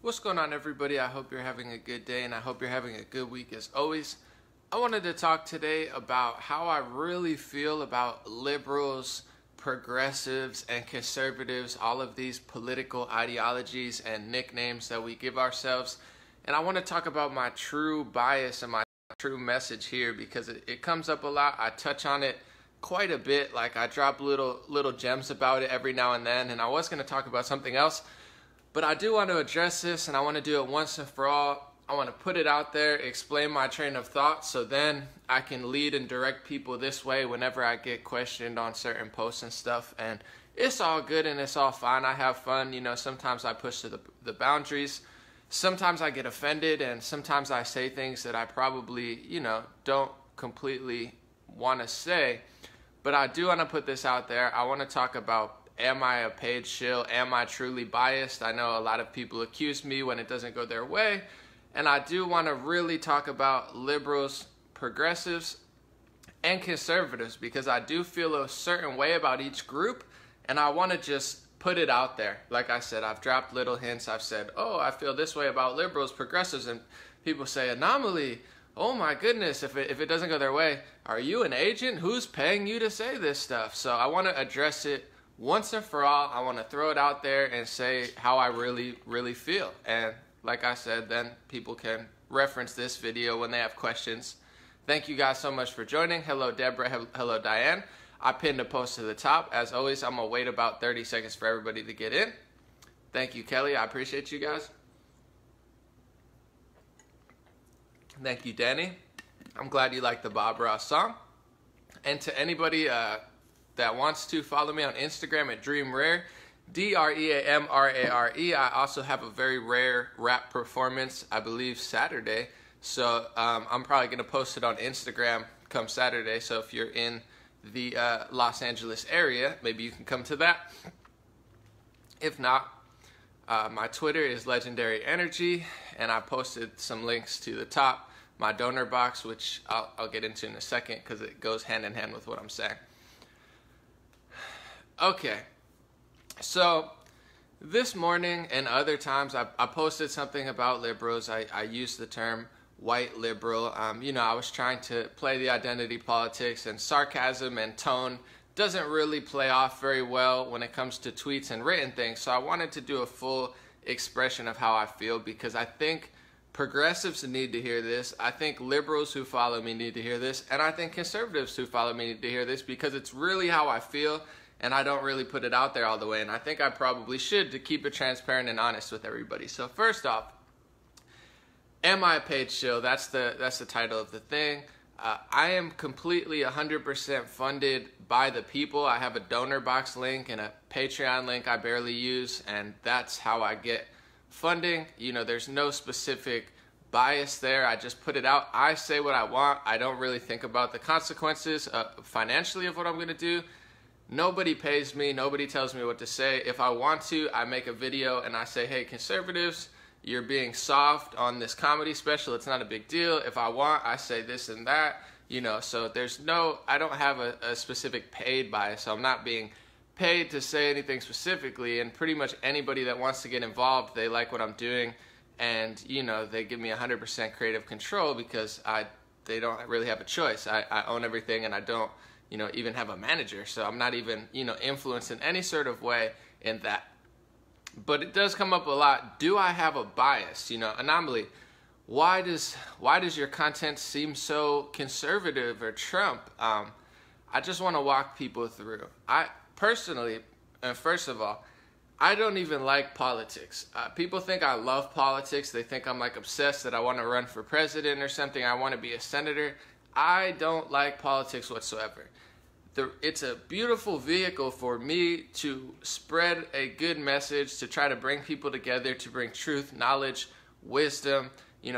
What's going on, everybody? I hope you're having a good day and I hope you're having a good week as always. I wanted to talk today about how I really feel about liberals, progressives, and conservatives, all of these political ideologies and nicknames that we give ourselves. And I want to talk about my true bias and my true message here because it comes up a lot. I touch on it quite a bit. Like I drop little gems about it every now and then. And I was going to talk about something else, but I do want to address this and I want to do it once and for all. I want to put it out there, explain my train of thought, so then I can lead and direct people this way whenever I get questioned on certain posts and stuff. And it's all good and it's all fine. I have fun. You know, sometimes I push to the boundaries. Sometimes I get offended, and sometimes I say things that I probably, don't completely want to say. But I do want to put this out there. I want to talk about, am I a paid shill? Am I truly biased? I know a lot of people accuse me when it doesn't go their way. And I do want to really talk about liberals, progressives, and conservatives because I do feel a certain way about each group. And I want to just put it out there. Like I said, I've dropped little hints. I've said, oh, I feel this way about liberals, progressives. And people say, An0maly, oh my goodness, if it doesn't go their way, are you an agent? Who's paying you to say this stuff? So I want to address it once and for all. I want to throw it out there and say how I really feel. And like I said, then people can reference this video when they have questions. Thank you guys so much for joining. Hello, Deborah. Hello, Diane. I pinned a post to the top. As always, I'm going to wait about 30 seconds for everybody to get in. Thank you, Kelly. I appreciate you guys. Thank you, Danny. I'm glad you like the Bob Ross song. And to anybody that wants to follow me on Instagram at DreamRare, DreamRare. I also have a very rare rap performance, I believe Saturday. So I'm probably going to post it on Instagram come Saturday. So if you're in the Los Angeles area, maybe you can come to that. If not, my Twitter is Legendary Energy, and I posted some links to the top. My donor box, which I'll get into in a second because it goes hand in hand with what I'm saying. Okay. So this morning and other times I posted something about liberals. I used the term white liberal. I was trying to play the identity politics, and sarcasm and tone doesn't really play off very well when it comes to tweets and written things. So I wanted to do a full expression of how I feel because I think progressives need to hear this. I think liberals who follow me need to hear this. And I think conservatives who follow me need to hear this because it's really how I feel. And I don't really put it out there all the way. And I think I probably should to keep it transparent and honest with everybody. So first off, am I a paid shill? That's the title of the thing. I am completely 100% funded by the people. I have a donor box link and a Patreon link I barely use. And that's how I get funding. There's no specific bias there. I just put it out. I say what I want. I don't really think about the consequences financially of what I'm going to do. Nobody pays me. Nobody tells me what to say. If I want to, I make a video and I say, hey, conservatives, you're being soft on this comedy special. It's not a big deal. If I want, I say this and that. So I don't have a specific paid bias. So I'm not being paid to say anything specifically. And pretty much anybody that wants to get involved, they like what I'm doing. And, they give me 100% creative control because they don't really have a choice. I own everything and I don't even have a manager. So I'm not even, influenced in any sort of way in that. But it does come up a lot. Do I have a bias? An0maly, why does your content seem so conservative or Trump? I just want to walk people through. I personally, and first of all, I don't even like politics. People think I love politics. They think I'm like obsessed that I want to run for president or something. I want to be a senator. I don't like politics whatsoever. It's a beautiful vehicle for me to spread a good message, to try to bring people together, to bring truth, knowledge, wisdom,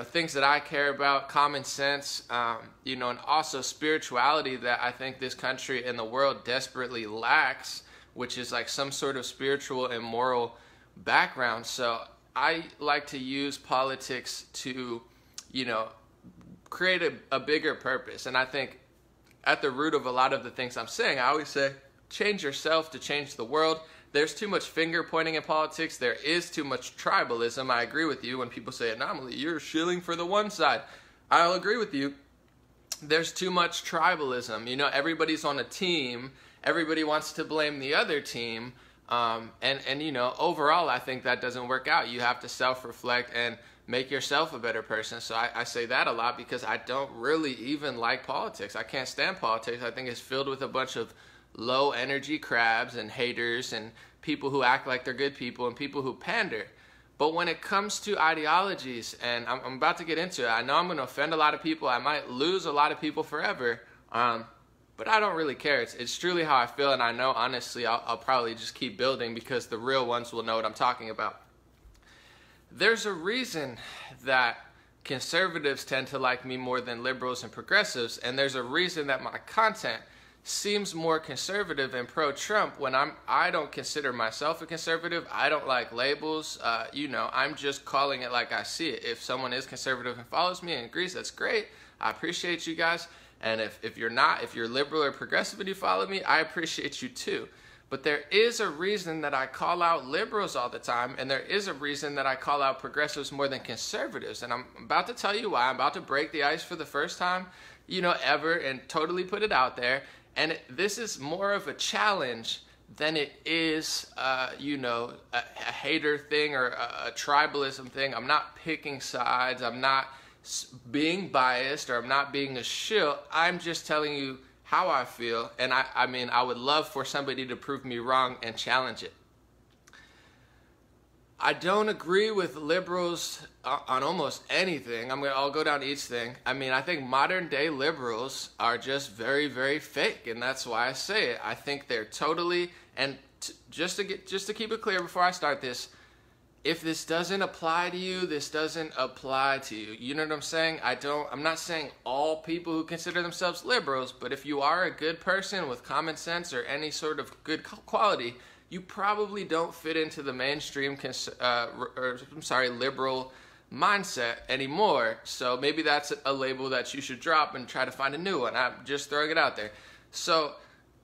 things that I care about, common sense, and also spirituality that I think this country and the world desperately lacks, which is like some sort of spiritual and moral background. So I like to use politics to, create a bigger purpose. And I think at the root of a lot of the things I'm saying, I always say, change yourself to change the world. There's too much finger pointing in politics. There is too much tribalism. I agree with you when people say, An0maly, you're shilling for the one side. I'll agree with you. There's too much tribalism. You know, everybody's on a team. Everybody wants to blame the other team. And you know, overall, I think that doesn't work out. You have to self-reflect and make yourself a better person. So I say that a lot because I don't really even like politics. I can't stand politics. I think it's filled with a bunch of low energy crabs and haters and people who act like they're good people and people who pander. But when it comes to ideologies, and I'm about to get into it, I know I'm going to offend a lot of people. I might lose a lot of people forever. But I don't really care. It's truly how I feel, and I know, honestly, I'll probably just keep building because the real ones will know what I'm talking about. There's a reason that conservatives tend to like me more than liberals and progressives, and there's a reason that my content seems more conservative and pro-Trump when I don't consider myself a conservative. I don't like labels. You know, I'm just calling it like I see it. If someone is conservative and follows me and agrees, that's great. I appreciate you guys. And if you're not, if you're liberal or progressive and you follow me, I appreciate you too. But there is a reason that I call out liberals all the time, and there is a reason that I call out progressives more than conservatives. And I'm about to tell you why. I'm about to break the ice for the first time, you know, ever, and totally put it out there. And this is more of a challenge than it is, you know, a hater thing or a tribalism thing. I'm not picking sides. I'm not being biased, or I'm not being a shill. I'm just telling you how I feel, and I mean, I would love for somebody to prove me wrong and challenge it. I don't agree with liberals on almost anything. I'll go down each thing. I mean, I think modern day liberals are just very, very fake, and that's why I say it. I think they're totally, and just to keep it clear before I start this, if this doesn't apply to you, this doesn't apply to you. You know what I'm saying? I'm not saying all people who consider themselves liberals, but if you are a good person with common sense or any sort of good quality, you probably don't fit into the mainstream liberal mindset anymore. So maybe that's a label that you should drop and try to find a new one. I'm just throwing it out there. So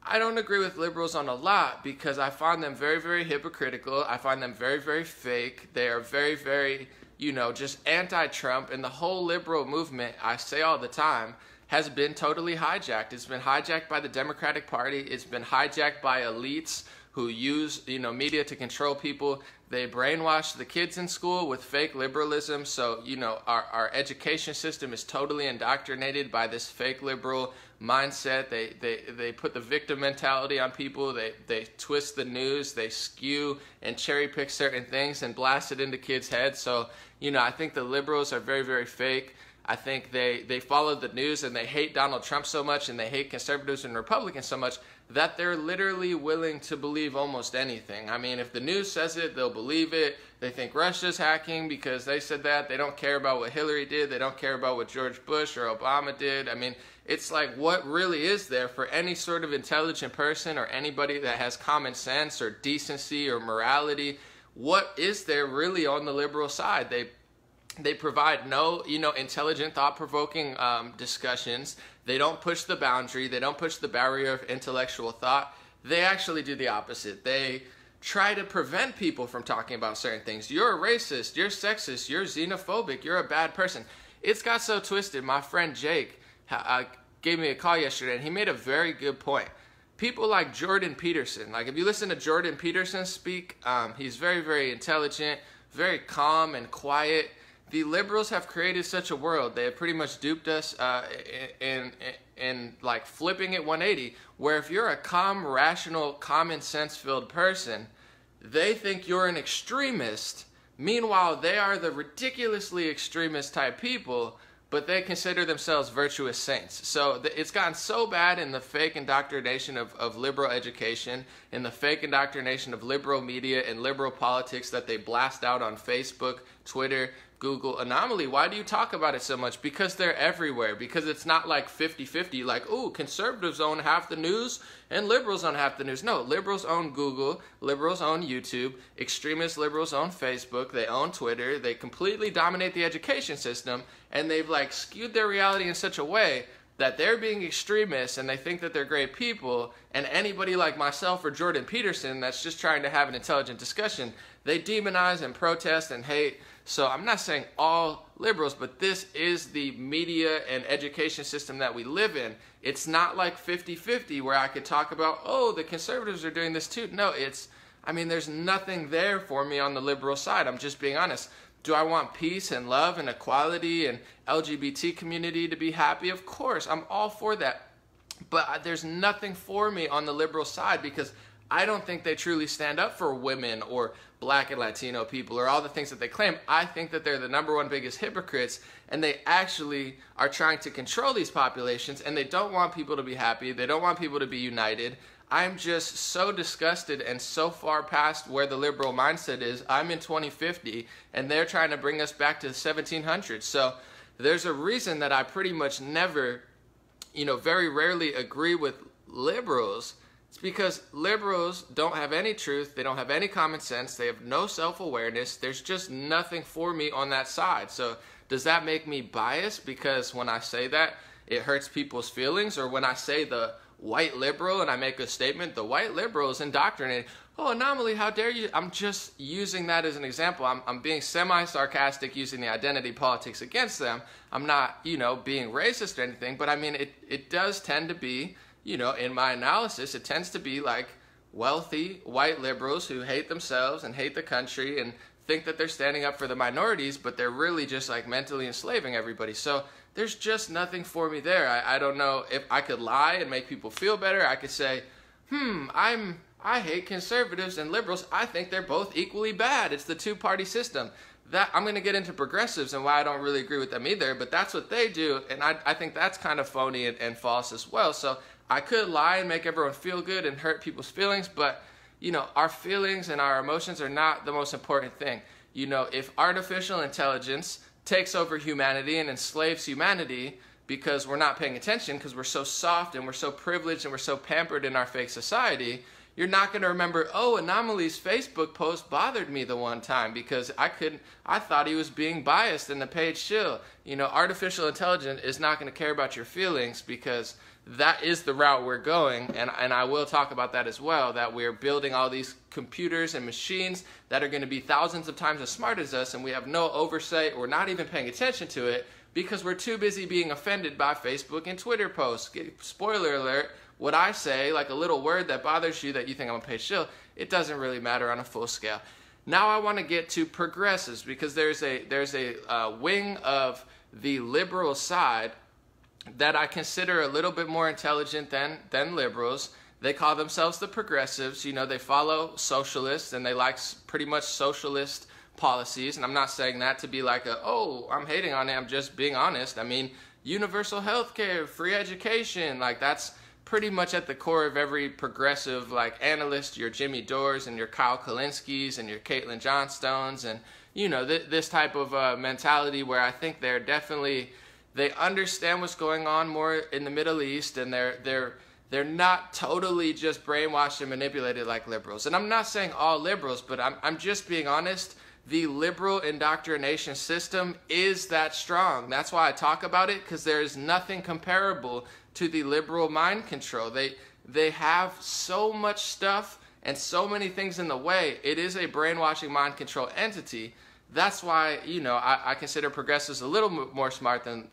I don't agree with liberals on a lot because I find them very, very hypocritical. I find them very, very fake. They are very, very, you know, just anti-Trump. And the whole liberal movement, I say all the time, has been totally hijacked. It's been hijacked by the Democratic Party. It's been hijacked by elites who use, you know, media to control people. They brainwash the kids in school with fake liberalism. So, you know, our education system is totally indoctrinated by this fake liberal mindset. They put the victim mentality on people. They twist the news. They skew and cherry pick certain things and blast it into kids' heads. So, you know, I think the liberals are very, very fake. I think they follow the news and they hate Donald Trump so much and they hate conservatives and Republicans so much that they're literally willing to believe almost anything. I mean, if the news says it, they'll believe it. They think Russia's hacking because they said that. They don't care about what Hillary did. They don't care about what George Bush or Obama did. I mean, it's like, what really is there for any sort of intelligent person or anybody that has common sense or decency or morality? What is there really on the liberal side? They provide no, you know, intelligent, thought-provoking discussions. They don't push the boundary. They don't push the barrier of intellectual thought. They actually do the opposite. They try to prevent people from talking about certain things. You're a racist. You're sexist. You're xenophobic. You're a bad person. It's got so twisted. My friend Jake gave me a call yesterday, and he made a very good point. People like Jordan Peterson, like if you listen to Jordan Peterson speak, he's very, very intelligent, very calm and quiet. The liberals have created such a world. They have pretty much duped us in like flipping it 180, where if you're a calm, rational, common sense filled person, they think you're an extremist. Meanwhile, they are the ridiculously extremist type people, but they consider themselves virtuous saints. So it's gotten so bad in the fake indoctrination of liberal education, in the fake indoctrination of liberal media and liberal politics that they blast out on Facebook, Twitter, Google. An0maly, why do you talk about it so much? Because they're everywhere. Because it's not like 50-50, like, ooh, conservatives own half the news and liberals own half the news. No, liberals own Google, liberals own YouTube, extremist liberals own Facebook, they own Twitter, they completely dominate the education system, and they've like skewed their reality in such a way that they're being extremists and they think that they're great people, and anybody like myself or Jordan Peterson that's just trying to have an intelligent discussion, they demonize and protest and hate. So I'm not saying all liberals, but this is the media and education system that we live in. It's not like 50-50 where I could talk about, oh, the conservatives are doing this too. No, there's nothing there for me on the liberal side. I'm just being honest. Do I want peace and love and equality and LGBT community to be happy? Of course, I'm all for that. But there's nothing for me on the liberal side because I don't think they truly stand up for women or Black and Latino people or all the things that they claim. I think that they're the #1 biggest hypocrites, and they actually are trying to control these populations, and they don't want people to be happy. They don't want people to be united. I'm just so disgusted and so far past where the liberal mindset is. I'm in 2050, and they're trying to bring us back to the 1700s. So there's a reason that I pretty much never, very rarely agree with liberals. It's because liberals don't have any truth. They don't have any common sense. They have no self-awareness. There's just nothing for me on that side. So does that make me biased because when I say that, it hurts people's feelings? Or when I say the white liberal and I make a statement, the white liberal is indoctrinated. Oh, An0maly, how dare you? I'm just using that as an example. I'm being semi-sarcastic using the identity politics against them. I'm not, being racist or anything, but it does tend to be, in my analysis, it tends to be like wealthy white liberals who hate themselves and hate the country and think that they're standing up for the minorities, but they're really just like mentally enslaving everybody. So there's just nothing for me there. I don't know if I could lie and make people feel better. I could say, I hate conservatives and liberals. I think they're both equally bad. It's the two-party system. That I'm going to get into progressives and why I don't really agree with them either, but that's what they do, and I think that's kind of phony and false as well. So I could lie and make everyone feel good and hurt people's feelings, but our feelings and our emotions are not the most important thing. If artificial intelligence takes over humanity and enslaves humanity because we're not paying attention, because we're so soft and we're so privileged and we're so pampered in our fake society, you're not going to remember, oh, An0maly's Facebook post bothered me the one time because I thought he was being biased in the page Shill. Artificial intelligence is not going to care about your feelings because that is the route we're going, and I will talk about that as well, that we're building all these computers and machines that are going to be thousands of times as smart as us, and we have no oversight. We're not even paying attention to it because we're too busy being offended by Facebook and Twitter posts. Spoiler alert, what I say, like a little word that bothers you that you think I'm a page Shill, it doesn't really matter on a full scale. Now I want to get to progressives because there's a wing of the liberal side that I consider a little bit more intelligent than liberals. They call themselves the progressives. They follow socialists and they like pretty much socialist policies. And I'm not saying that to be like I'm hating on it. I'm just being honest. Universal health care, free education, like that's pretty much at the core of every progressive analyst, your Jimmy Dores and your Kyle Kalinskis and your Caitlin Johnstones and this type of mentality where I think they're definitely, they understand what's going on more in the Middle East, and they're not totally just brainwashed and manipulated like liberals. And I'm not saying all liberals, but I'm just being honest. The liberal indoctrination system is that strong. That's why I talk about it, because there is nothing comparable to the liberal mind control. They have so much stuff and so many things in the way. It is a brainwashing mind control entity. That's why, I consider progressives a little more smart than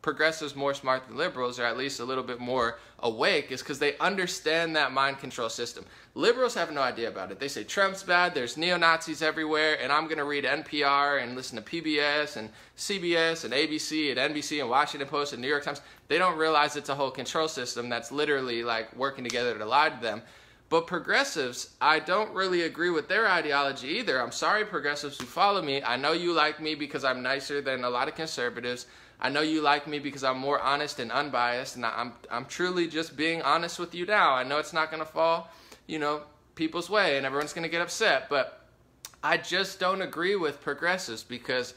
progressives more smart than liberals, or at least a little bit more awake, is because they understand that mind control system. Liberals have no idea about it. They say Trump's bad, there's neo-Nazis everywhere, and I'm going to read NPR and listen to PBS and CBS and ABC and NBC and Washington Post and New York Times. They don't realize it's a whole control system that's literally working together to lie to them. But progressives, I don't really agree with their ideology either. I'm sorry, progressives who follow me. I know you like me because I'm nicer than a lot of conservatives. I know you like me because I'm more honest and unbiased, and I'm truly just being honest with you now. I know it's not going to fall, people's way, and everyone's going to get upset, but I just don't agree with progressives because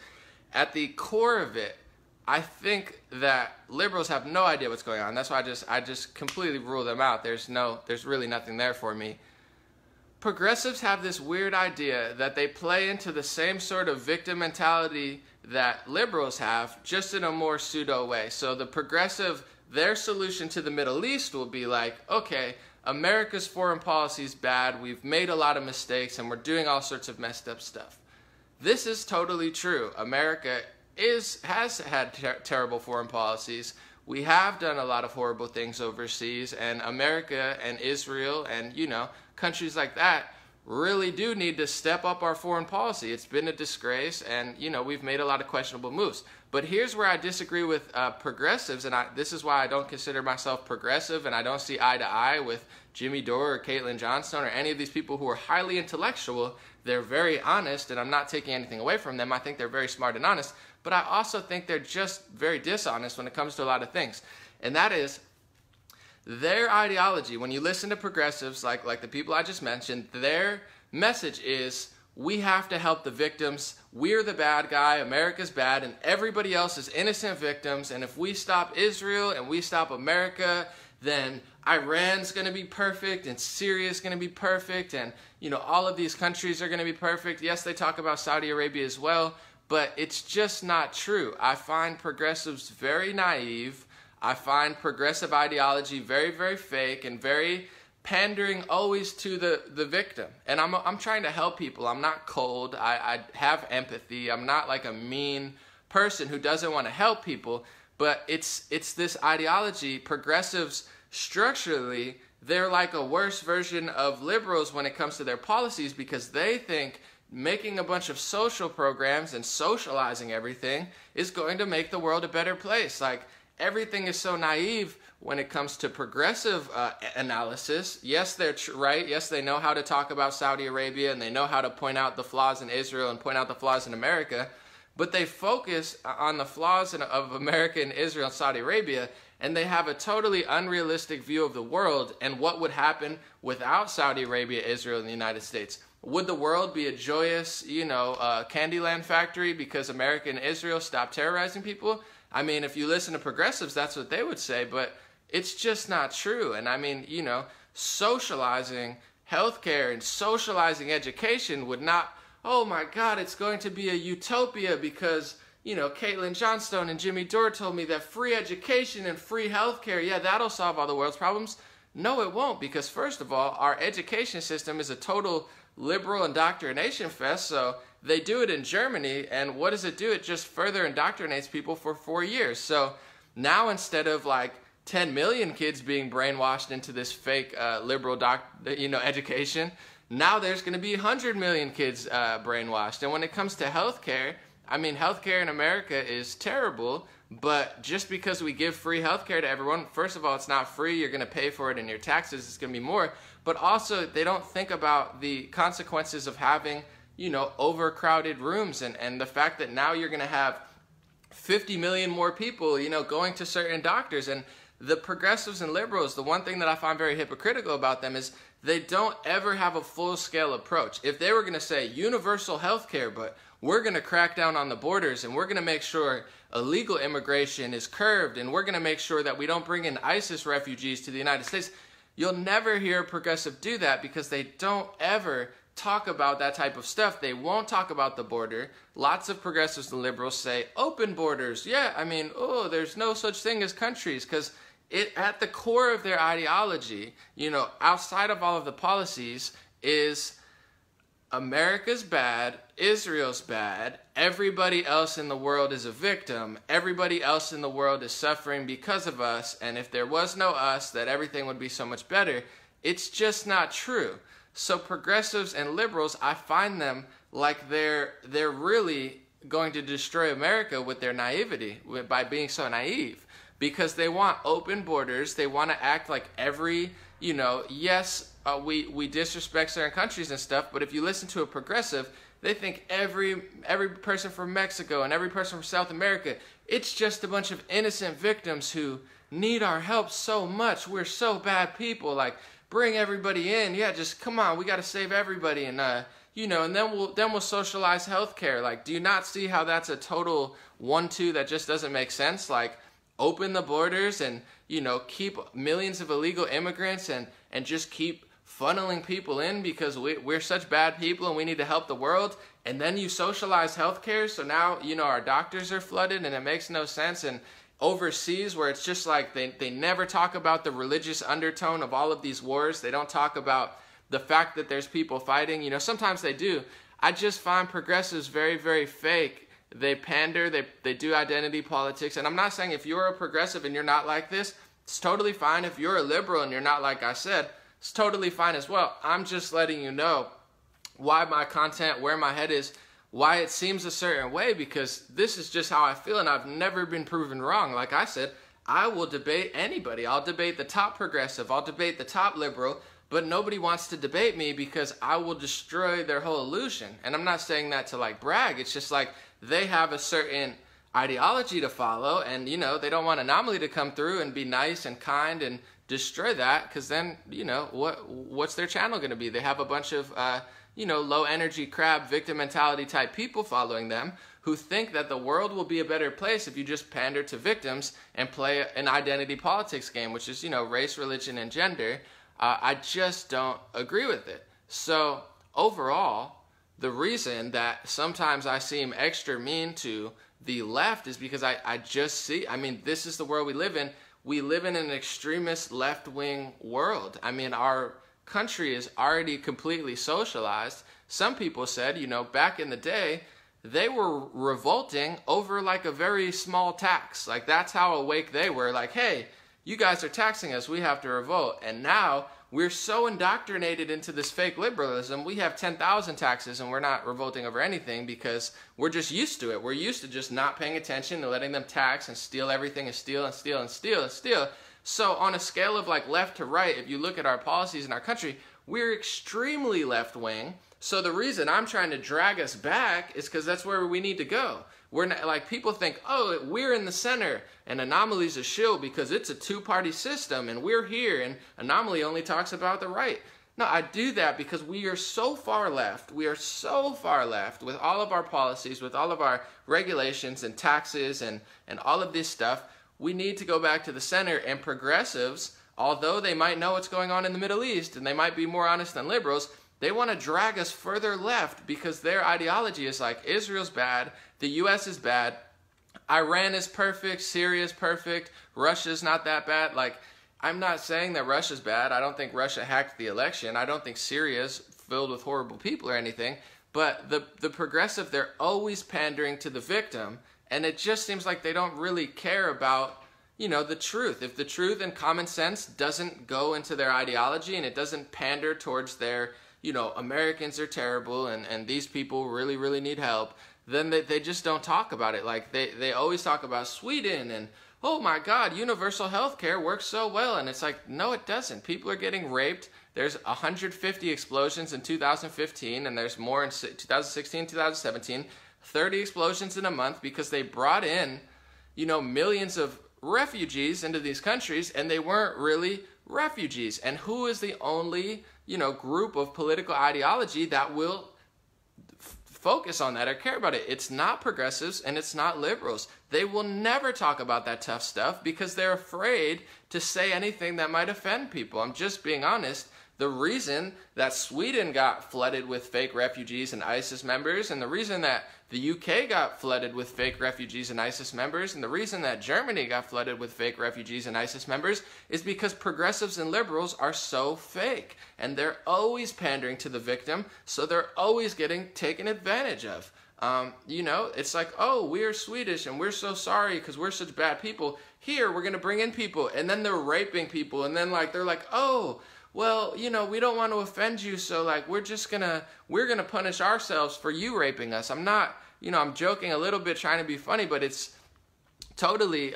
at the core of it, I think that liberals have no idea what's going on. That's why I just completely rule them out. There's really nothing there for me. Progressives have this weird idea that they play into the same sort of victim mentality that liberals have, just in a more pseudo way. So the progressive, their solution to the Middle East will be like, okay, America's foreign policy is bad, we've made a lot of mistakes, and we're doing all sorts of messed up stuff. This is totally true. America has had terrible foreign policies. We have done a lot of horrible things overseas, and America and Israel and, countries like that really do need to step up our foreign policy. It's been a disgrace, and, we've made a lot of questionable moves. But here's where I disagree with progressives, and this is why I don't consider myself progressive, and I don't see eye to eye with Jimmy Dore or Caitlin Johnstone or any of these people who are highly intellectual. They're very honest, and I'm not taking anything away from them. I think they're very smart and honest, but I also think they're just very dishonest when it comes to a lot of things. And that is, their ideology, when you listen to progressives like the people I just mentioned, their message is, we have to help the victims. We're the bad guy. America's bad, and everybody else is innocent victims. And if we stop Israel and we stop America, then Iran's going to be perfect, and Syria's going to be perfect, and all of these countries are going to be perfect. Yes, they talk about Saudi Arabia as well, but it's just not true. I find progressives very naive. I find progressive ideology very, very fake and very pandering always to the victim. And I'm trying to help people. I'm not cold. I have empathy. I'm not like a mean person who doesn't want to help people. But it's this ideology. Progressives, structurally, they're like a worse version of liberals when it comes to their policies, because they think making a bunch of social programs and socializing everything is going to make the world a better place. Like, everything is so naive when it comes to progressive analysis. Yes, they're right. Yes, they know how to talk about Saudi Arabia, and they know how to point out the flaws in Israel and point out the flaws in America. But they focus on the flaws of America and Israel and Saudi Arabia, and they have a totally unrealistic view of the world and what would happen without Saudi Arabia, Israel, and the United States. Would the world be a joyous, Candyland factory because America and Israel stopped terrorizing people? I mean, if you listen to progressives, that's what they would say, but it's just not true. And I mean, socializing healthcare and socializing education would not, oh my God, it's going to be a utopia because, Caitlin Johnstone and Jimmy Dore told me that free education and free healthcare, yeah, that'll solve all the world's problems. No, it won't, because first of all, our education system is a total liberal indoctrination fest. So they do it in Germany, and what does it do? It just further indoctrinates people for 4 years. So now, instead of like 10 million kids being brainwashed into this fake liberal education, now there's going to be 100 million kids brainwashed. And when it comes to healthcare, I mean, healthcare in America is terrible, but just because we give free healthcare to everyone, first of all, it's not free. You're going to pay for it in your taxes. It's going to be more. But also, they don't think about the consequences of having, overcrowded rooms, and the fact that now you're going to have 50 million more people, going to certain doctors. And the progressives and liberals, the one thing that I find very hypocritical about them is they don't ever have a full-scale approach. If they were going to say universal health care, but we're going to crack down on the borders, and we're going to make sure illegal immigration is curbed, and we're going to make sure that we don't bring in ISIS refugees to the United States, you'll never hear a progressive do that because they don't ever talk about that type of stuff. They won't talk about the border. Lots of progressives and liberals say open borders. Yeah, I mean, there's no such thing as countries, because at the core of their ideology, outside of all of the policies, is America's bad, Israel's bad, everybody else in the world is a victim, everybody else in the world is suffering because of us, and if there was no us, that everything would be so much better. It's just not true. So progressives and liberals, I find them like they're really going to destroy America with their naivety, by being so naive, because they want open borders. They want to act like every, yes, we disrespect certain countries and stuff, but if you listen to a progressive, they think every person from Mexico and every person from South America, it's just a bunch of innocent victims who need our help so much. We're so bad people. Like, bring everybody in. Yeah, just come on. We got to save everybody, and and then we'll socialize healthcare. Like, do you not see how that's a total 1-2 that just doesn't make sense? Like, open the borders and keep millions of illegal immigrants and just keep funneling people in because we're such bad people and we need to help the world, and then you socialize healthcare, so now, you know, our doctors are flooded and it makes no sense. And overseas, where it's just like they never talk about the religious undertone of all of these wars. They don't talk about the fact that there's people fighting. You know, sometimes they do. I just find progressives very, very fake. They pander, they do identity politics. And I'm not saying if you're a progressive and you're not like this, it's totally fine. If you're a liberal and you're not like I said, it's totally fine as well. I'm just letting you know why my content, where my head is, why it seems a certain way, because this is just how I feel, and I've never been proven wrong. Like I said, I will debate anybody. I'll debate the top progressive, I'll debate the top liberal, but nobody wants to debate me because I will destroy their whole illusion. And I'm not saying that to like brag. It's just like they have a certain ideology to follow, and you know, they don't want An0maly to come through and be nice and kind and destroy that, because then, you know, what's their channel going to be? They have a bunch of you know, low energy crab victim mentality type people following them who think that the world will be a better place if you just pander to victims and play an identity politics game, which is, you know, race, religion, and gender. I just don't agree with it. So overall, the reason that sometimes I seem extra mean to the left is because I just see, I mean, this is the world we live in. We live in an extremist left-wing world. I mean, our country is already completely socialized. Some people said, you know, back in the day, they were revolting over like a very small tax. Like that's how awake they were. Like, hey, you guys are taxing us, we have to revolt. And now we're so indoctrinated into this fake liberalism, we have 10,000 taxes and we're not revolting over anything because we're just used to it. We're used to just not paying attention and letting them tax and steal everything and steal and steal and steal and steal. So on a scale of like left to right, if you look at our policies in our country, we're extremely left-wing. So the reason I'm trying to drag us back is because that's where we need to go. We're not, like, people think, oh, we're in the center and An0maly's a shill because it's a two-party system and we're here and An0maly only talks about the right. No, I do that because we are so far left. We are so far left with all of our policies, with all of our regulations and taxes and all of this stuff. We need to go back to the center, and progressives, although they might know what's going on in the Middle East and they might be more honest than liberals, they want to drag us further left because their ideology is like, Israel's bad, the US is bad, Iran is perfect, Syria is perfect, Russia's not that bad. Like, I'm not saying that Russia's bad. I don't think Russia hacked the election. I don't think Syria's filled with horrible people or anything. But the progressive, they're always pandering to the victim. And it just seems like they don't really care about, you know, the truth. If the truth and common sense doesn't go into their ideology and it doesn't pander towards their, you know, Americans are terrible and these people really, really need help, then they just don't talk about it. Like, they always talk about Sweden and, oh my God, universal health care works so well. And it's like, no, it doesn't. People are getting raped. There's 150 explosions in 2015, and there's more in 2016, 2017. 30 explosions in a month because they brought in, you know, millions of refugees into these countries and they weren't really refugees. And who is the only, you know, group of political ideology that will focus on that or care about it? It's not progressives and it's not liberals. They will never talk about that tough stuff because they're afraid to say anything that might offend people. I'm just being honest. The reason that Sweden got flooded with fake refugees and ISIS members, and the reason that the UK got flooded with fake refugees and ISIS members, and the reason that Germany got flooded with fake refugees and ISIS members is because progressives and liberals are so fake. And they're always pandering to the victim, so they're always getting taken advantage of. You know, it's like, oh, we're Swedish and we're so sorry because we're such bad people. Here, we're going to bring in people. And then they're raping people. And then, like, they're like, oh, well, you know, we don't want to offend you, so like we're gonna punish ourselves for you raping us. I'm not, you know, I'm joking a little bit trying to be funny, but it's totally,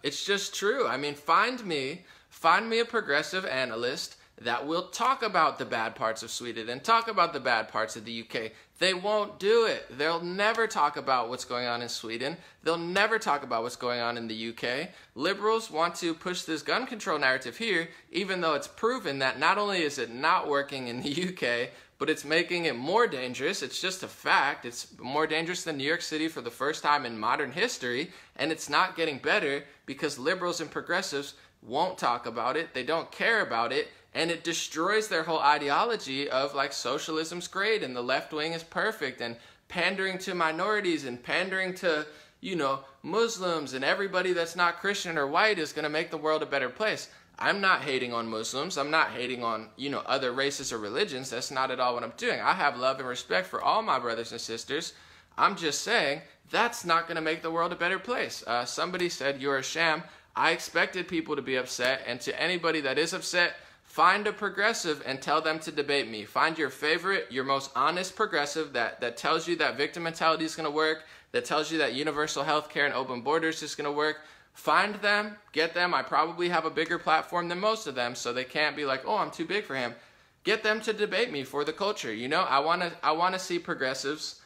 it's just true. I mean, find me a progressive analyst that will talk about the bad parts of Sweden and talk about the bad parts of the UK. They won't do it. They'll never talk about what's going on in Sweden. They'll never talk about what's going on in the UK. Liberals want to push this gun control narrative here, even though it's proven that not only is it not working in the UK, but it's making it more dangerous. It's just a fact. It's more dangerous than New York City for the first time in modern history, and it's not getting better because liberals and progressives won't talk about it. They don't care about it. and it destroys their whole ideology of like socialism's great and the left wing is perfect, and pandering to minorities and pandering to, you know, Muslims and everybody that's not Christian or white is going to make the world a better place. I'm not hating on Muslims. I'm not hating on, you know, other races or religions. That's not at all what I'm doing. I have love and respect for all my brothers and sisters. I'm just saying that's not going to make the world a better place. Somebody said, "You're a sham." I expected people to be upset, and to anybody that is upset, find a progressive and tell them to debate me. Find your favorite, your most honest progressive that tells you that victim mentality is going to work, that tells you that universal health care and open borders is going to work. Find them, get them. I probably have a bigger platform than most of them, so they can't be like, "Oh, I'm too big for him." Get them to debate me for the culture. You know, I want to see progressives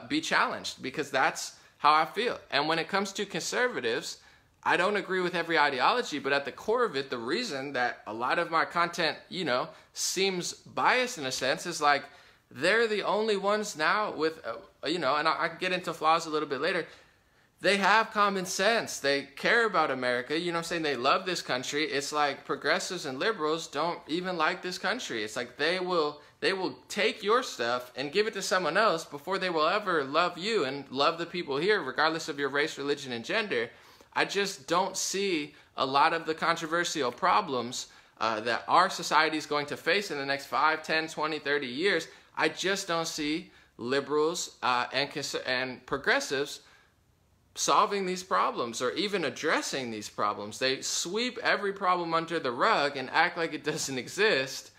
be challenged, because that's how I feel. And when it comes to conservatives, I don't agree with every ideology, but at the core of it, the reason that a lot of my content, you know, seems biased in a sense is like they're the only ones now with, you know, and I can get into flaws a little bit later. They have common sense. They care about America. You know what I'm saying? They love this country. It's like progressives and liberals don't even like this country. It's like they will take your stuff and give it to someone else before they will ever love you and love the people here, regardless of your race, religion, and gender. I just don't see a lot of the controversial problems that our society is going to face in the next 5, 10, 20, 30 years. I just don't see liberals and progressives solving these problems or even addressing these problems. They sweep every problem under the rug and act like it doesn't exist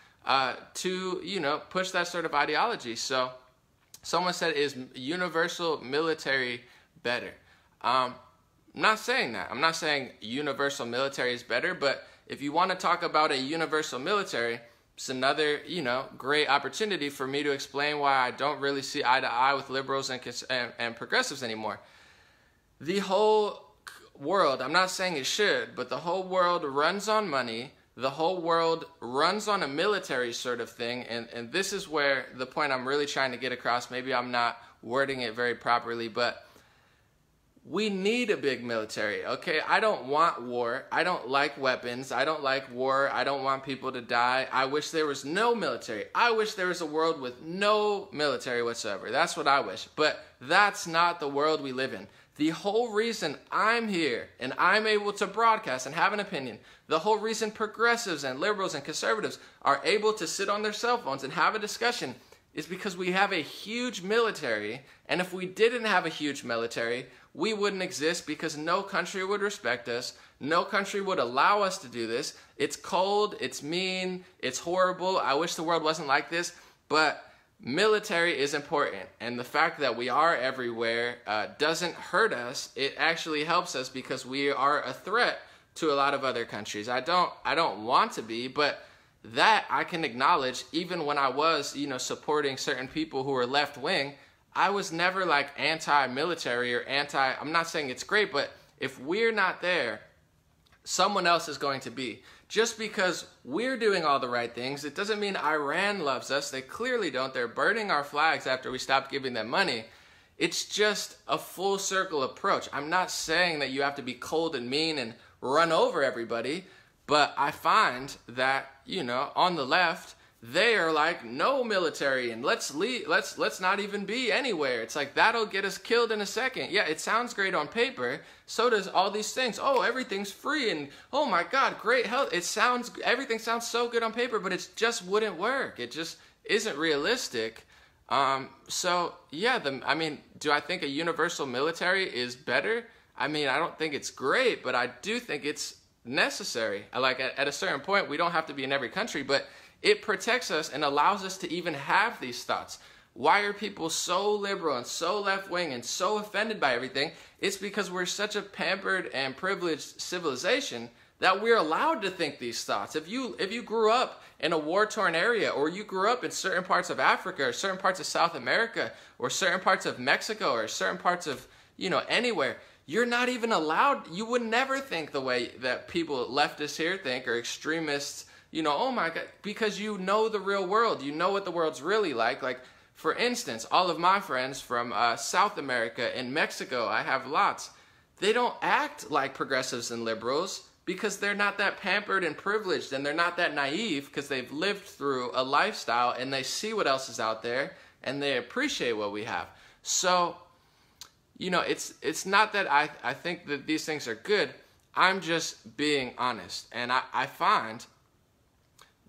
to, you know, push that sort of ideology. So someone said, "Is universal military better?" I'm not saying that. I'm not saying universal military is better, but if you want to talk about a universal military, it's another, you know, great opportunity for me to explain why I don't really see eye to eye with liberals and progressives anymore. The whole world, I'm not saying it should, but the whole world runs on money. The whole world runs on a military sort of thing. And this is where the point I'm really trying to get across, maybe I'm not wording it very properly, but we need a big military, okay? I don't want war. I don't like weapons. I don't like war. I don't want people to die. I wish there was no military. I wish there was a world with no military whatsoever. That's what I wish. But that's not the world we live in. The whole reason I'm here and I'm able to broadcast and have an opinion, the whole reason progressives and liberals and conservatives are able to sit on their cell phones and have a discussion is because we have a huge military. And if we didn't have a huge military, we wouldn't exist, because no country would respect us. No country would allow us to do this. It's cold, it's mean, it's horrible. I wish the world wasn't like this, but military is important, and the fact that we are everywhere doesn't hurt us. It actually helps us, because we are a threat to a lot of other countries. I don't want to be, but that I can acknowledge. Even when I was, you know, supporting certain people who were left wing, I was never like anti-military or anti. I'm not saying it's great, but if we're not there, someone else is going to be. Just because we're doing all the right things, it doesn't mean Iran loves us. They clearly don't. They're burning our flags after we stopped giving them money. It's just a full circle approach. I'm not saying that you have to be cold and mean and run over everybody, but I find that, you know, on the left, they are like, no military, and let's not even be anywhere. It's like, that'll get us killed in a second. Yeah, it sounds great on paper. So does all these things. Oh, everything's free, and oh my God, great health. Everything sounds so good on paper, but it just wouldn't work. It just isn't realistic. So yeah, do I think a universal military is better? I mean, I don't think it's great, but I do think it's necessary. Like at a certain point, we don't have to be in every country, but it protects us and allows us to even have these thoughts. Why are people so liberal and so left-wing and so offended by everything? It's because we're such a pampered and privileged civilization that we're allowed to think these thoughts. If you grew up in a war-torn area, or you grew up in certain parts of Africa or certain parts of South America or certain parts of Mexico or certain parts of, you know, anywhere, you're not even allowed. You would never think the way that people leftists here think, or extremists. You know, oh my God, because you know the real world. You know what the world's really like. Like, for instance, all of my friends from South America and Mexico, I have lots. They don't act like progressives and liberals. because they're not that pampered and privileged, and they're not that naive because they've lived through a lifestyle and they see what else is out there and they appreciate what we have. So, you know, it's not that I think that these things are good. I'm just being honest. And I find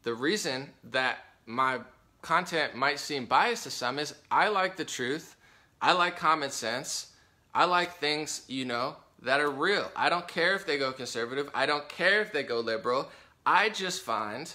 the reason that my content might seem biased to some is I like the truth. I like common sense. I like things, you know, that are real. I don't care if they go conservative. I don't care if they go liberal. I just find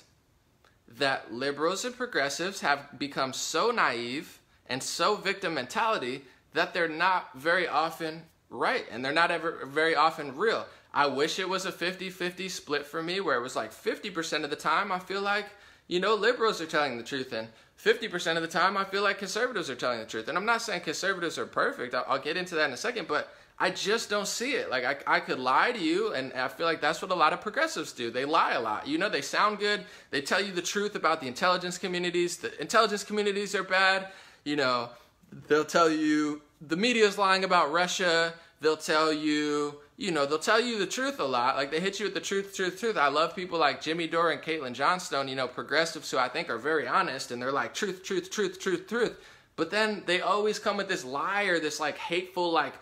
that liberals and progressives have become so naive and so victim mentality that they're not very often right, and they're not ever very often real. I wish it was a 50-50 split for me, where it was like 50% of the time I feel like, you know, liberals are telling the truth, and 50% of the time I feel like conservatives are telling the truth. And I'm not saying conservatives are perfect. I'll get into that in a second, but I just don't see it. Like, I could lie to you, and I feel like that's what a lot of progressives do. They lie a lot. You know, they sound good. They tell you the truth about the intelligence communities. The intelligence communities are bad. You know, they'll tell you the media's lying about Russia. They'll tell you, you know, they'll tell you the truth a lot. Like, they hit you with the truth. I love people like Jimmy Dore and Caitlin Johnstone, you know, progressives who I think are very honest, and they're like, truth. But then they always come with this lie or this, like, hateful, like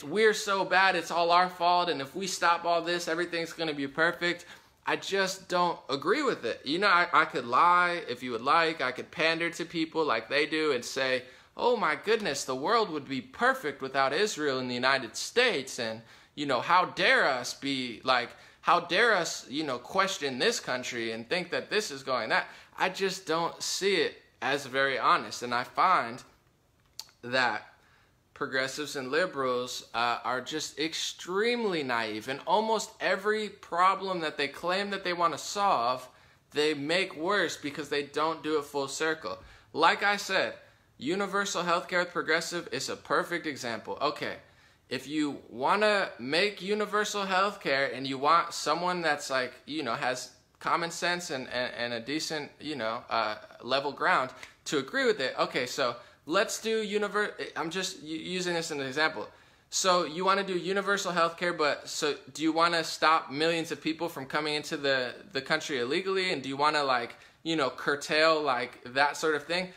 we're so bad, it's all our fault, and if we stop all this, everything's going to be perfect. I just don't agree with it. You know, I could lie if you would like. I could pander to people like they do and say, oh my goodness, the world would be perfect without Israel and the United States, and, you know, how dare us, you know, question this country and think that this is going that. I just don't see it as very honest, and I find that progressives and liberals are just extremely naive, and almost every problem that they claim that they want to solve, they make worse because they don't do it full circle. Like I said, universal healthcare with progressive is a perfect example. Okay, if you want to make universal healthcare and you want someone that's like, you know, has common sense and a decent, you know, level ground to agree with it. Okay, so let's do I'm just using this as an example. So you want to do universal health care, but so do you want to stop millions of people from coming into the country illegally? And do you want to, like, you know, curtail, like, that sort of thing?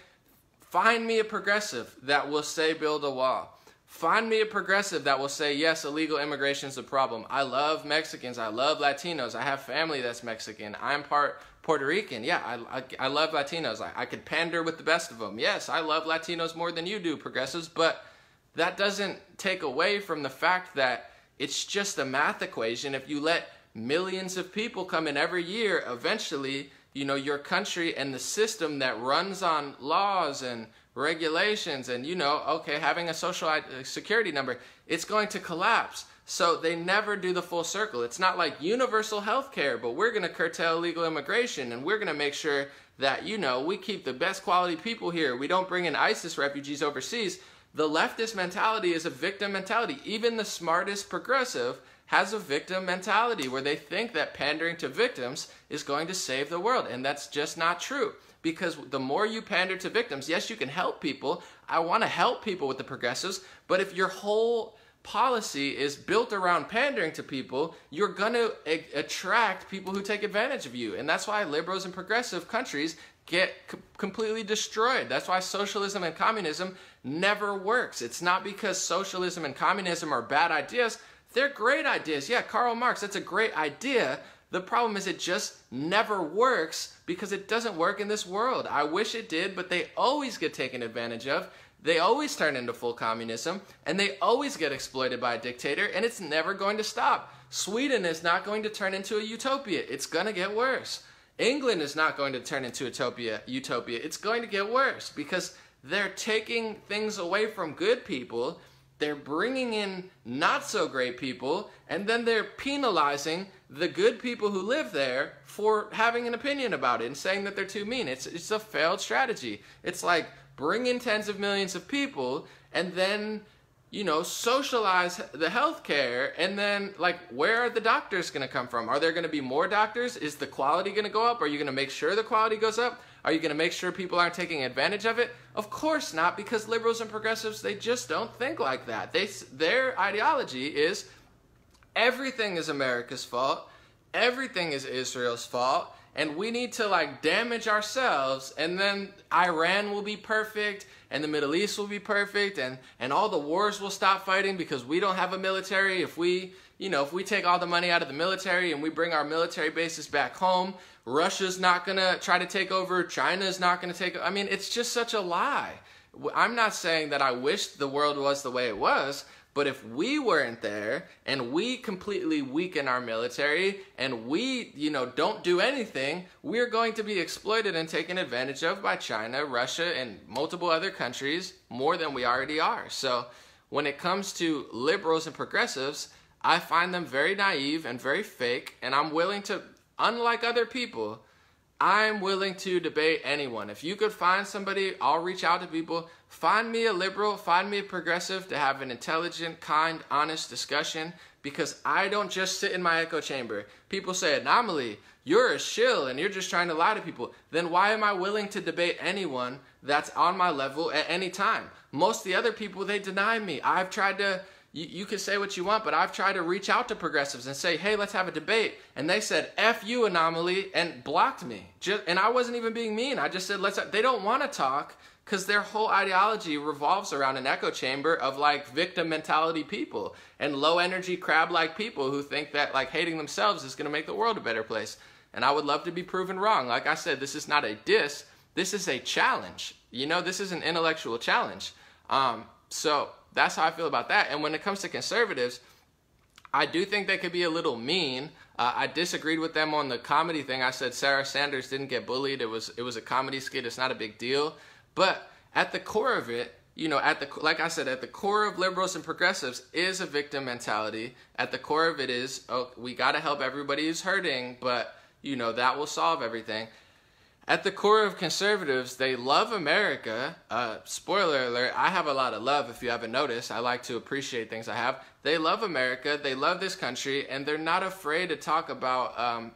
Find me a progressive that will say build a wall. Find me a progressive that will say, yes, illegal immigration is a problem. I love Mexicans. I love Latinos. I have family that's Mexican. I'm part Puerto Rican. Yeah, I love Latinos. I could pander with the best of them. Yes, I love Latinos more than you do, progressives, but that doesn't take away from the fact that it's just a math equation. If you let millions of people come in every year, eventually, you know, your country and the system that runs on laws and regulations and, you know, okay, having a social security number, it's going to collapse. So they never do the full circle. It's not like universal health care, but we're going to curtail illegal immigration, and we're going to make sure that, you know, we keep the best quality people here. We don't bring in ISIS refugees overseas. The leftist mentality is a victim mentality. Even the smartest progressive has a victim mentality where they think that pandering to victims is going to save the world, and that's just not true. Because the more you pander to victims, yes, you can help people. I want to help people with the progressives, but if your whole policy is built around pandering to people, you're going to attract people who take advantage of you. And that's why liberals and progressive countries get completely destroyed. That's why socialism and communism never works. It's not because socialism and communism are bad ideas. They're great ideas. Yeah, Karl Marx, that's a great idea. The problem is it just never works because it doesn't work in this world. I wish it did, but they always get taken advantage of. They always turn into full communism, and they always get exploited by a dictator, and it's never going to stop. Sweden is not going to turn into a utopia. It's going to get worse. England is not going to turn into utopia. It's going to get worse because they're taking things away from good people. They're bringing in not so great people, and then they're penalizing the good people who live there for having an opinion about it and saying that they're too mean. It's a failed strategy. It's like bring in tens of millions of people and then, you know, socialize the healthcare, and then, like, where are the doctors going to come from? Are there going to be more doctors? Is the quality going to go up? Are you going to make sure the quality goes up? Are you going to make sure people aren't taking advantage of it? Of course not, because liberals and progressives, they just don't think like that. Their ideology is everything is America's fault, everything is Israel's fault, and we need to like damage ourselves, and then Iran will be perfect, and the Middle East will be perfect, and all the wars will stop fighting because we don't have a military. If we take all the money out of the military and we bring our military bases back home, Russia's not gonna try to take over, China's not gonna take over. I mean, it's just such a lie. I'm not saying that I wish the world was the way it was, but if we weren't there and we completely weaken our military and we, don't do anything, we're going to be exploited and taken advantage of by China, Russia, and multiple other countries more than we already are. So when it comes to liberals and progressives, I find them very naive and very fake, and I'm willing to, unlike other people, I'm willing to debate anyone. If you could find somebody, I'll reach out to people. Find me a liberal, find me a progressive to have an intelligent, kind, honest discussion, because I don't just sit in my echo chamber. People say, An0maly, you're a shill and you're just trying to lie to people. Then why am I willing to debate anyone that's on my level at any time? Most of the other people, they deny me. I've tried to... You can say what you want, but I've tried to reach out to progressives and say, hey, let's have a debate. And they said, F you, An0maly, and blocked me. And I wasn't even being mean. I just said, they don't want to talk because their whole ideology revolves around an echo chamber of like victim mentality people and low energy crab-like people who think that like hating themselves is going to make the world a better place. And I would love to be proven wrong. Like I said, this is not a diss. This is a challenge. This is an intellectual challenge. So that's how I feel about that. And when it comes to conservatives, I do think they could be a little mean. I disagreed with them on the comedy thing. I said Sarah Sanders didn't get bullied. It was a comedy skit. It's not a big deal. But at the core of it, like I said, at the core of liberals and progressives is a victim mentality. At the core of it is, oh, we got to help everybody who's hurting, but that will solve everything. At the core of conservatives, they love America. Spoiler alert, I have a lot of love, if you haven't noticed. I like to appreciate things I have. They love America, they love this country, and they're not afraid to talk about,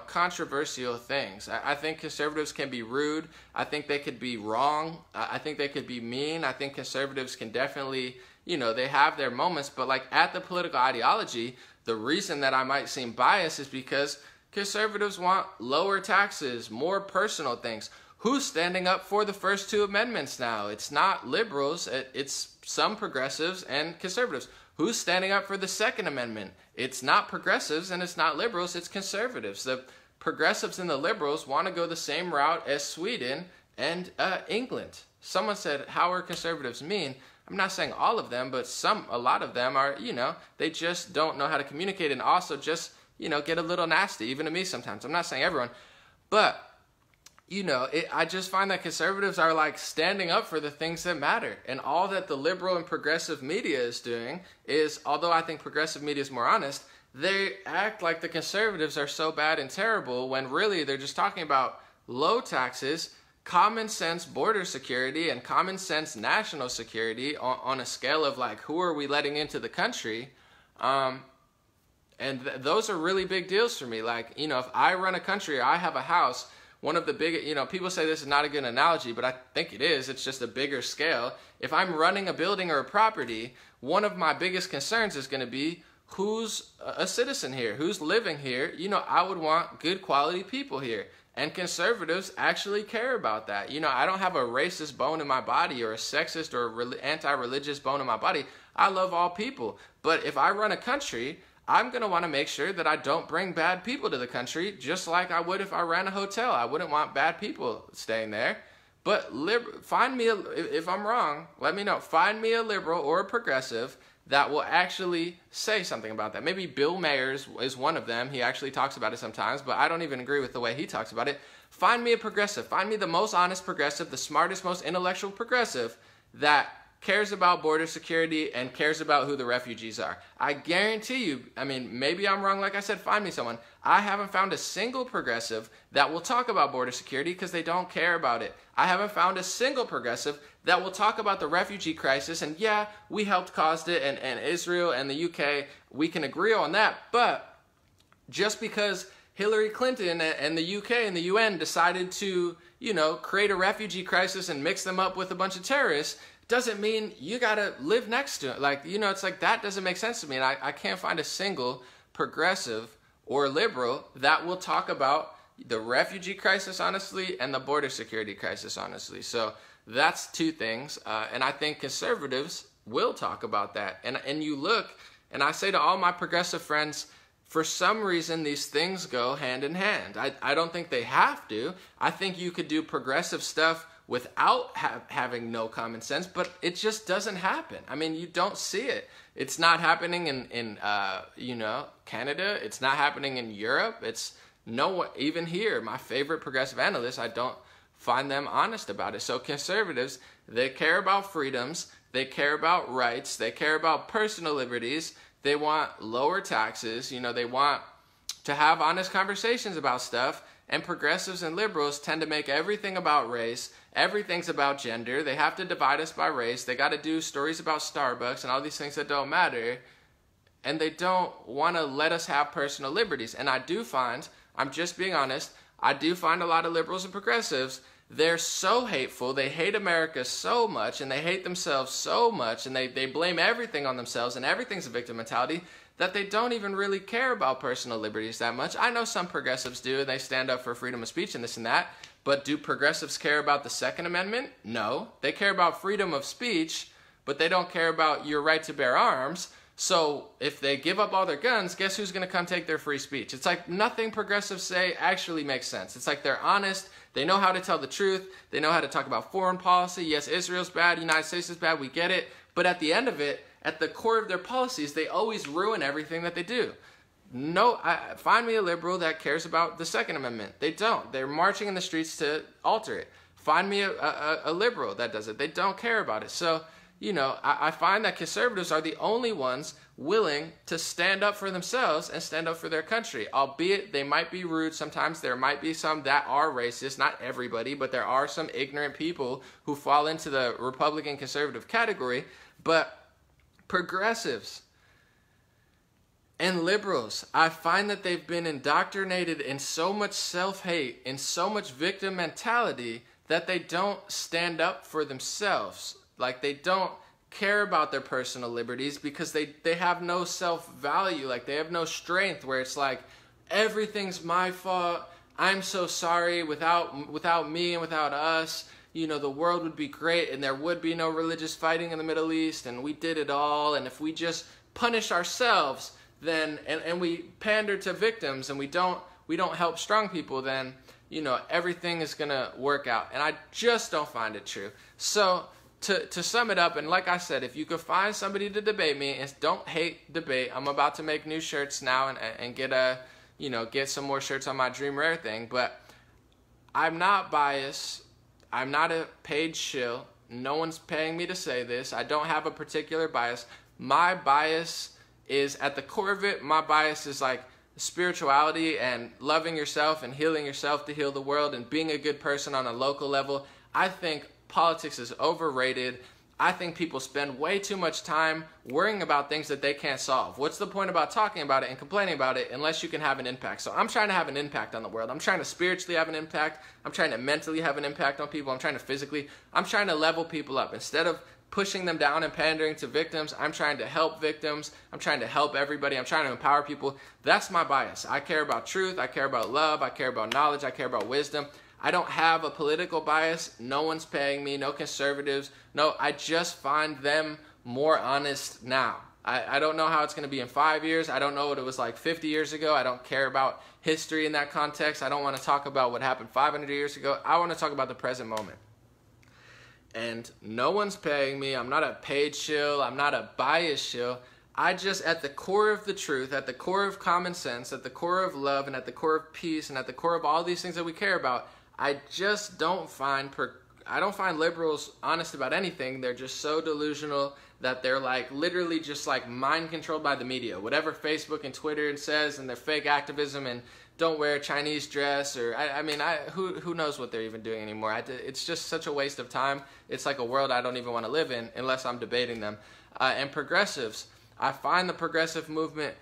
controversial things. I think conservatives can be rude. I think they could be wrong. I think they could be mean. I think conservatives can definitely, they have their moments. But like at the political ideology, the reason that I might seem biased is because conservatives want lower taxes, more personal things. Who's standing up for the first two amendments now? It's not liberals, it's some progressives and conservatives. Who's standing up for the Second Amendment? It's not progressives and it's not liberals, it's conservatives. The progressives and the liberals want to go the same route as Sweden and England. Someone said, how are conservatives mean? I'm not saying all of them, but a lot of them are, they just don't know how to communicate and also just get a little nasty, even to me sometimes. I'm not saying everyone, but, I just find that conservatives are like standing up for the things that matter. And all that the liberal and progressive media is doing is, although I think progressive media is more honest, they act like the conservatives are so bad and terrible when really they're just talking about low taxes, common sense border security, and common sense national security on a scale of like, who are we letting into the country? And those are really big deals for me. Like, if I run a country or I have a house, one of the big, people say this is not a good analogy, but I think it is. It's just a bigger scale. If I'm running a building or a property, one of my biggest concerns is going to be who's a citizen here, who's living here. I would want good quality people here. And conservatives actually care about that. I don't have a racist bone in my body or a sexist or anti-religious bone in my body. I love all people. But if I run a country, I'm going to want to make sure that I don't bring bad people to the country, just like I would if I ran a hotel. I wouldn't want bad people staying there. But find me, if I'm wrong, let me know. Find me a liberal or a progressive that will actually say something about that. Maybe Bill Mayer is one of them. He actually talks about it sometimes, but I don't even agree with the way he talks about it. Find me a progressive. Find me the most honest progressive, the smartest, most intellectual progressive that cares about border security and cares about who the refugees are. I guarantee you, maybe I'm wrong, like I said, find me someone. I haven't found a single progressive that will talk about border security because they don't care about it. I haven't found a single progressive that will talk about the refugee crisis, and yeah, we helped cause it, and Israel and the UK, we can agree on that, but just because Hillary Clinton and the UK and the UN decided to, create a refugee crisis and mix them up with a bunch of terrorists, doesn't mean you got to live next to it. Like, you know, it's like that doesn't make sense to me. And I can't find a single progressive or liberal that will talk about the refugee crisis honestly and the border security crisis honestly. So that's two things. And I think conservatives will talk about that. And you look, and I say to all my progressive friends, for some reason, these things go hand in hand. I don't think they have to. I think you could do progressive stuff without having no common sense, but it just doesn't happen. I mean, you don't see it. It's not happening in you know, Canada. It's not happening in Europe. It's even here, my favorite progressive analysts, I don't find them honest about it. So conservatives, they care about freedoms. They care about rights. They care about personal liberties. They want lower taxes. You know, they want to have honest conversations about stuff. And progressives and liberals tend to make everything about race. Everything's about gender. They have to divide us by race. They got to do stories about Starbucks and all these things that don't matter. And they don't want to let us have personal liberties. And I do find, I'm just being honest, I do find a lot of liberals and progressives, they're so hateful, they hate America so much, and they hate themselves so much, and they blame everything on themselves, and everything's a victim mentality, that they don't even really care about personal liberties that much. I know some progressives do, and they stand up for freedom of speech and this and that, but do progressives care about the Second Amendment? No. They care about freedom of speech, but they don't care about your right to bear arms. So if they give up all their guns, guess who's going to come take their free speech? It's like nothing progressives say actually makes sense. It's like they're honest. They know how to tell the truth. They know how to talk about foreign policy. Yes, Israel's bad. United States is bad. We get it. But at the end of it, at the core of their policies, they always ruin everything that they do. No, find me a liberal that cares about the Second Amendment. They don't. They're marching in the streets to alter it. Find me a liberal that does it. They don't care about it. So, you know, I find that conservatives are the only ones willing to stand up for themselves and stand up for their country. Albeit they might be rude sometimes. There might be some that are racist. Not everybody, but there are some ignorant people who fall into the Republican conservative category. But progressives and liberals, I find that they've been indoctrinated in so much self-hate, in so much victim mentality, that they don't stand up for themselves. Like, they don't care about their personal liberties because they have no self-value. Like, they have no strength, where it's like, everything's my fault. I'm so sorry. Without me and without us, you know, the world would be great and there would be no religious fighting in the Middle East, and we did it all. And if we just punish ourselves, then and we pander to victims and we don't help strong people, then, you know, everything is gonna work out. And I just don't find it true. So to sum it up, and like I said, if you could find somebody to debate me, and don't hate debate. I'm about to make new shirts now and get some more shirts on my Dream Rare thing. But I'm not biased. I'm not a paid shill. No one's paying me to say this. I don't have a particular bias. My bias is, at the core of it, my bias is like spirituality and loving yourself and healing yourself to heal the world and being a good person on a local level. I think politics is overrated. I think people spend way too much time worrying about things that they can't solve. What's the point about talking about it and complaining about it unless you can have an impact? So I'm trying to have an impact on the world. I'm trying to spiritually have an impact. I'm trying to mentally have an impact on people. I'm trying to level people up. Instead of pushing them down and pandering to victims, I'm trying to help victims. I'm trying to help everybody. I'm trying to empower people. That's my bias. I care about truth. I care about love. I care about knowledge. I care about wisdom. I don't have a political bias. No one's paying me. No conservatives. No, I just find them more honest now. I don't know how it's going to be in 5 years. I don't know what it was like 50 years ago. I don't care about history in that context. I don't want to talk about what happened 500 years ago. I want to talk about the present moment. And no one's paying me. I'm not a paid shill. I'm not a biased shill. I just, at the core of the truth, at the core of common sense, at the core of love, and at the core of peace, and at the core of all these things that we care about, I just don't find liberals honest about anything. They're just so delusional that they're like literally just like mind controlled by the media. Whatever Facebook and Twitter says, and their fake activism, and don't wear a Chinese dress, or who knows what they're even doing anymore. It's just such a waste of time. It's like a world I don't even want to live in unless I'm debating them. And progressives, I find the progressive movement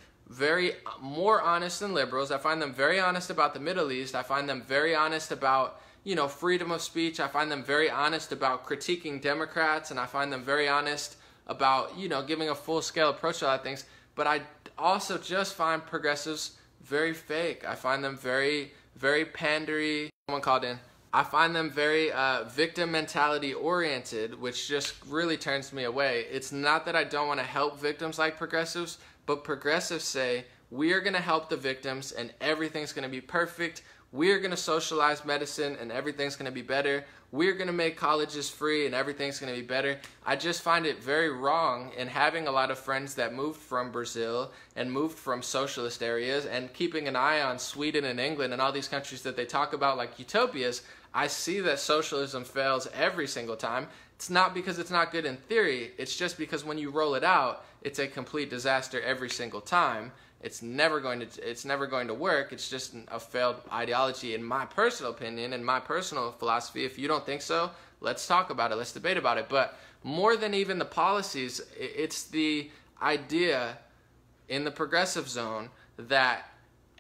more honest than liberals. I find them very honest about the Middle East. I find them very honest about, freedom of speech. I find them very honest about critiquing Democrats, and I find them very honest about, giving a full-scale approach to a lot of things. But I also just find progressives very fake. I find them very, very pandery. Someone called in. I find them very victim mentality oriented, which just really turns me away. It's not that I don't want to help victims like progressives, but progressives say, we are going to help the victims and everything's going to be perfect. We're going to socialize medicine and everything's going to be better. We're going to make colleges free and everything's going to be better. I just find it very wrong, in having a lot of friends that moved from Brazil and moved from socialist areas, and keeping an eye on Sweden and England and all these countries that they talk about like utopias. I see that socialism fails every single time. It's not because it's not good in theory. It's just because when you roll it out, it's a complete disaster every single time. It's never going to work. It's just a failed ideology, in my personal opinion, in my personal philosophy. If you don't think so, let's talk about it. Let's debate about it. But more than even the policies, it's the idea in the progressive zone that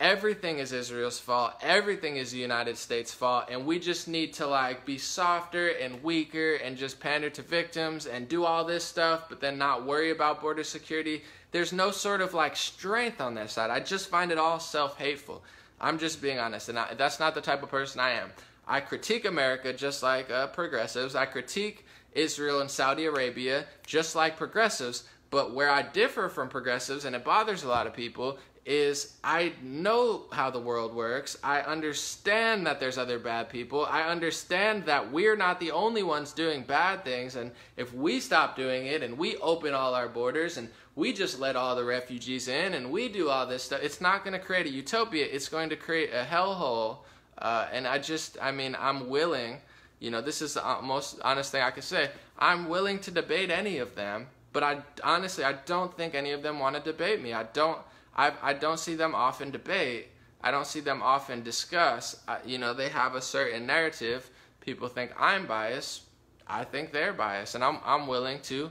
everything is Israel's fault, everything is the United States' fault, and we just need to be softer and weaker and just pander to victims and do all this stuff, but then not worry about border security. There's no sort of strength on their side. I just find it all self-hateful. I'm just being honest, and that's not the type of person I am. I critique America just like progressives. I critique Israel and Saudi Arabia just like progressives, but where I differ from progressives, and it bothers a lot of people, is I know how the world works. I understand that there's other bad people. I understand that we're not the only ones doing bad things, and if we stop doing it and we open all our borders and we just let all the refugees in and we do all this stuff, it's not going to create a utopia. It's going to create a hellhole. And I'm willing, this is the most honest thing I could say, I'm willing to debate any of them, but I don't think any of them want to debate me. I don't see them often debate. I don't see them often discuss. They have a certain narrative. People think I'm biased. I think they're biased, and I'm willing to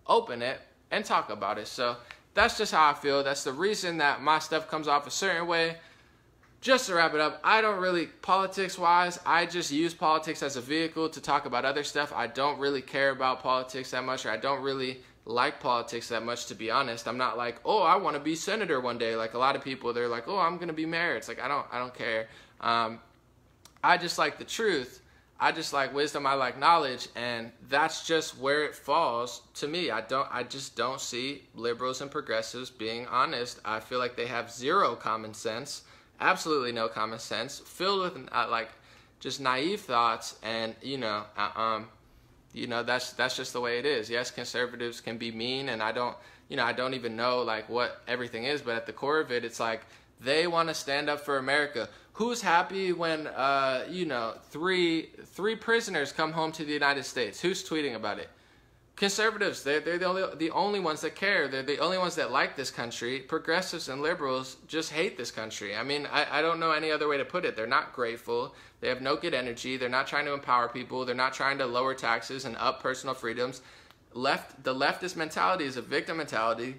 open it and talk about it. So that's just how I feel. That's the reason that my stuff comes off a certain way. Just to wrap it up, I don't really, politics-wise, I just use politics as a vehicle to talk about other stuff. I don't really care about politics that much, or I don't really like politics that much, to be honest. I'm not like, oh, I want to be senator one day. Like a lot of people, they're like, oh, I'm going to be mayor. It's like, I don't care. I just like the truth. I just like wisdom. I like knowledge, and that's just where it falls to me. I just don't see liberals and progressives being honest. I feel like they have zero common sense, absolutely no common sense, filled with just naive thoughts, and that's just the way it is. Yes, conservatives can be mean, and I don't even know what everything is, but at the core of it, it's like they want to stand up for America. Who's happy when three prisoners come home to the United States? Who's tweeting about it? Conservatives. They're the only ones that care. They're the only ones that like this country. Progressives and liberals just hate this country. I don't know any other way to put it. They're not grateful. They have no good energy. They're not trying to empower people. They're not trying to lower taxes and up personal freedoms. The leftist mentality is a victim mentality.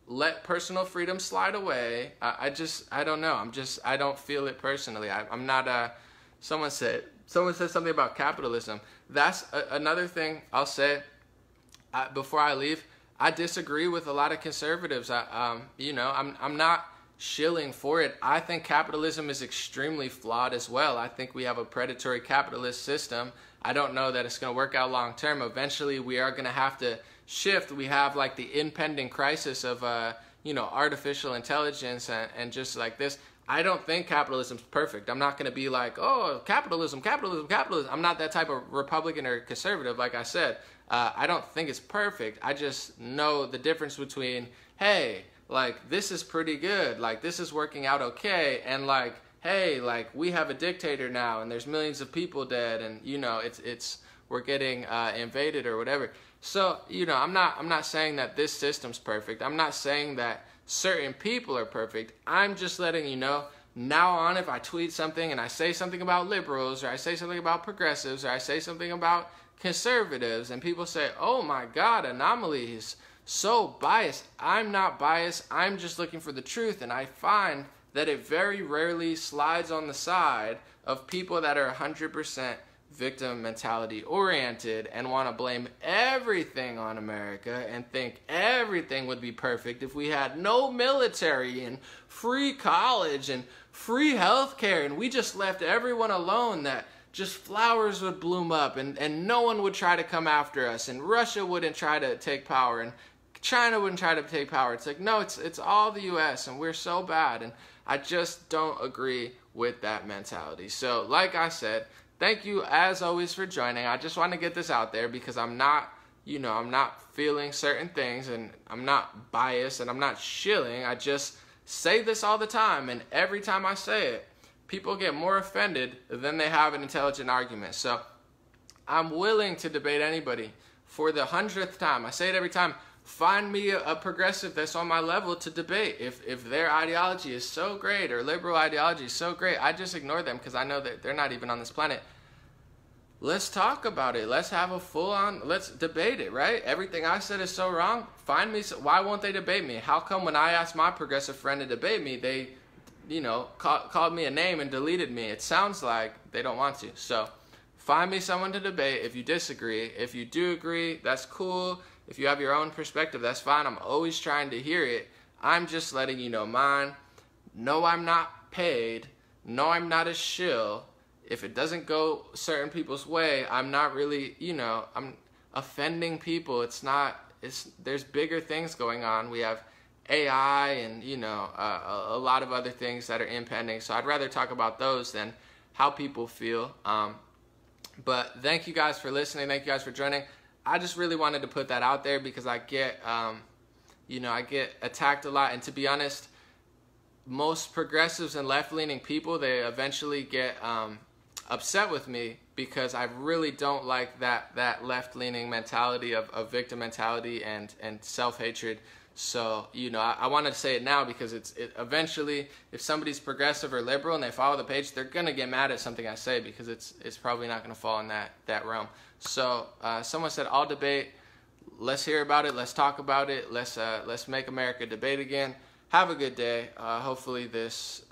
Let personal freedom slide away. I don't know. I don't feel it personally. I'm not someone said something about capitalism. That's another thing I'll say before I leave. I disagree with a lot of conservatives. I'm not shilling for it. I think capitalism is extremely flawed as well. I think we have a predatory capitalist system. I don't know that it's going to work out long term. Eventually, we are going to have to shift. We have the impending crisis of artificial intelligence and just like this. I don't think capitalism's perfect. I'm not going to be like, oh, capitalism. I'm not that type of Republican or conservative, like I said. I don't think it's perfect. I just know the difference between, hey, this is pretty good, this is working out okay, and hey, we have a dictator now and there's millions of people dead, and we're getting invaded or whatever. So, I'm not saying that this system's perfect. I'm not saying that certain people are perfect. I'm just letting you know, now on, if I tweet something and I say something about liberals, or I say something about progressives, or I say something about conservatives, and people say, oh my God, An0maly is so biased. I'm not biased. I'm just looking for the truth, and I find that it very rarely slides on the side of people that are 100% victim mentality oriented and want to blame everything on America and think everything would be perfect if we had no military and free college and free healthcare and we just left everyone alone, that just flowers would bloom up and no one would try to come after us and Russia wouldn't try to take power and China wouldn't try to take power. It's like, no, it's all the US and we're so bad. And I just don't agree with that mentality. So like I said, thank you as always for joining. I just want to get this out there because I'm not, I'm not feeling certain things and I'm not biased and I'm not shilling. I just say this all the time, and every time I say it, people get more offended than they have an intelligent argument. So I'm willing to debate anybody for the 100th time. I say it every time. Find me a progressive that's on my level to debate. If their ideology is so great or liberal ideology is so great, I just ignore them because I know that they're not even on this planet. Let's talk about it. Let's have a full-on, let's debate it, right? Everything I said is so wrong. Find me, why won't they debate me? How come when I asked my progressive friend to debate me, they, called me a name and deleted me? It sounds like they don't want to. So find me someone to debate if you disagree. If you do agree, that's cool. If you have your own perspective, that's fine. I'm always trying to hear it. I'm just letting you know mine. No, I'm not paid. No, I'm not a shill. If it doesn't go certain people's way, I'm not really, I'm offending people. There's bigger things going on. We have AI and, a lot of other things that are impending. So I'd rather talk about those than how people feel. But thank you guys for listening. Thank you guys for joining. I just really wanted to put that out there because I get, I get attacked a lot. And to be honest, most progressives and left-leaning people, they eventually get upset with me because I really don't like that left-leaning mentality of victim mentality and self-hatred. So, I wanted to say it now because it eventually, if somebody's progressive or liberal and they follow the page, they're going to get mad at something I say because it's probably not going to fall in that realm. So, someone said, I'll debate. Let's hear about it. Let's talk about it. Let's make America debate again. Have a good day. Hopefully this,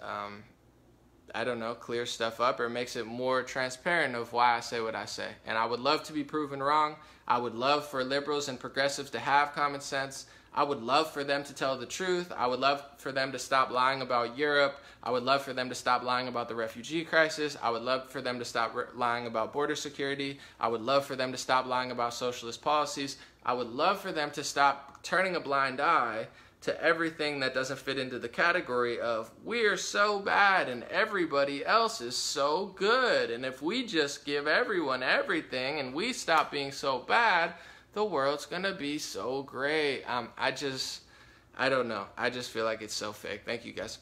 clears stuff up or makes it more transparent of why I say what I say. And I would love to be proven wrong. I would love for liberals and progressives to have common sense. I would love for them to tell the truth. I would love for them to stop lying about Europe. I would love for them to stop lying about the refugee crisis. I would love for them to stop lying about border security. I would love for them to stop lying about socialist policies. I would love for them to stop turning a blind eye to everything that doesn't fit into the category of we're so bad and everybody else is so good. And if we just give everyone everything and we stop being so bad, the world's gonna be so great. I don't know. I just feel like it's so fake. Thank you guys.